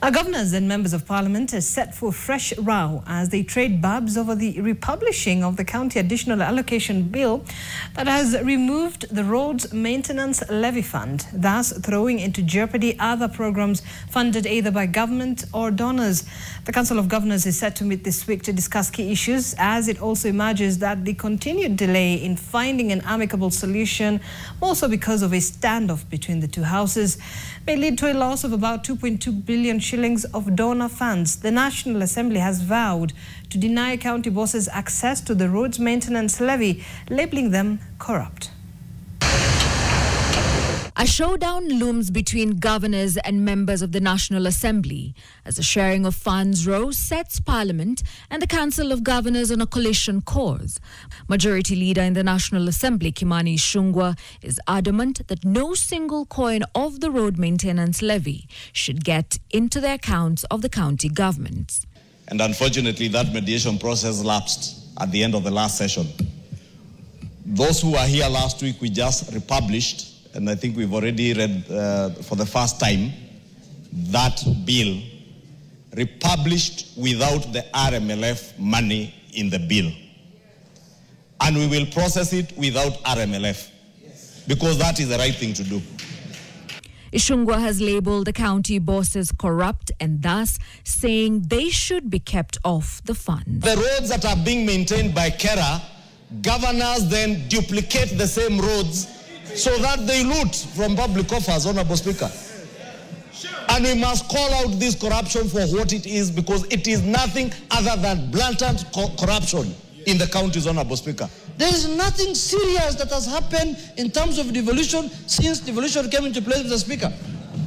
Our governors and members of parliament are set for fresh row as they trade barbs over the republishing of the County Additional Allocation Bill that has removed the Roads Maintenance Levy Fund, thus throwing into jeopardy other programs funded either by government or donors. The Council of Governors is set to meet this week to discuss key issues, as it also emerges that the continued delay in finding an amicable solution, also because of a standoff between the two houses, may lead to a loss of about 2.2 billion shillings of donor funds. The National Assembly has vowed to deny county bosses access to the roads maintenance levy, labeling them corrupt. A showdown looms between governors and members of the National Assembly as the sharing of funds row sets Parliament and the Council of Governors on a collision course. Majority Leader in the National Assembly, Kimani Ichung'wah, is adamant that no single coin of the road maintenance levy should get into the accounts of the county governments. And unfortunately, that mediation process lapsed at the end of the last session. Those who were here last week, we just republished, and I think we've already read for the first time, that bill republished without the RMLF money in the bill. And we will process it without RMLF, because that is the right thing to do. Ichung'wah has labelled the county bosses corrupt and thus saying they should be kept off the fund. The roads that are being maintained by KERA, governors then duplicate the same roads so that they loot from public coffers, Honorable Speaker. And we must call out this corruption for what it is, because it is nothing other than blatant corruption in the counties, Honorable Speaker. There is nothing serious that has happened in terms of devolution since devolution came into place, Mr. Speaker.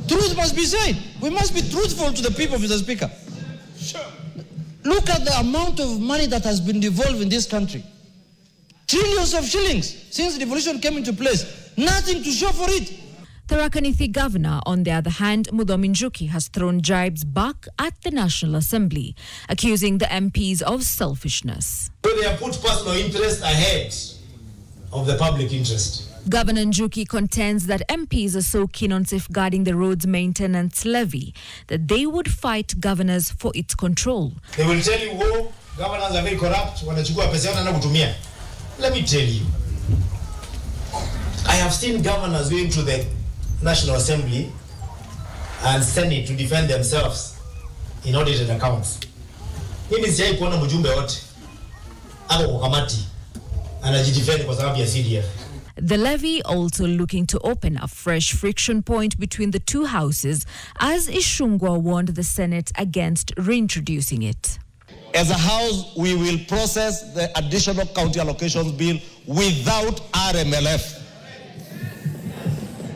Truth must be said. We must be truthful to the people, Mr. Speaker. Sure. Look at the amount of money that has been devolved in this country. Trillions of shillings since devolution came into place. Nothing to show for it. The Rakanithi governor, on the other hand, Muthomi Njuki, has thrown jibes back at the National Assembly, accusing the MPs of selfishness. So they have put personal interest ahead of the public interest. Governor Njuki contends that MPs are so keen on safeguarding the roads maintenance levy that they would fight governors for its control. They will tell you, oh, governors are very corrupt. Let me tell you, I have seen governors going to the National Assembly and Senate to defend themselves in audited accounts. Mimi sijai kuona mjumbe wote ako kwa kamati anajidefend kwa sababu ya CDF. The levy also looking to open a fresh friction point between the two houses, as Ichung'wah warned the Senate against reintroducing it. As a house, we will process the additional county allocations bill without RMLF.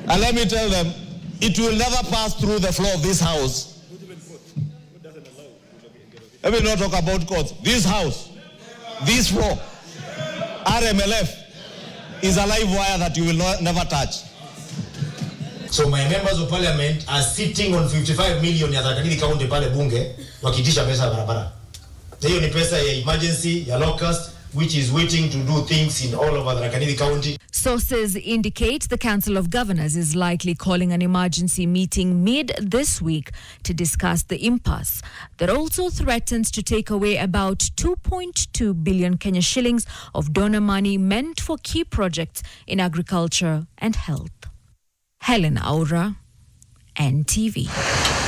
And let me tell them, it will never pass through the floor of this house. Let me not talk about courts. This house, this floor, RMLF is a live wire that you will never touch. So my members of parliament are sitting on 55 million ya Rakanithi County pale bunge wakitisha pesa ya barabara. Hiyo ni pesa ya emergency, ya locust, which is waiting to do things in all over the Rakanithi County. Sources indicate the Council of Governors is likely calling an emergency meeting mid this week to discuss the impasse that also threatens to take away about 2.2 billion Kenya shillings of donor money meant for key projects in agriculture and health. Helen Aura, NTV.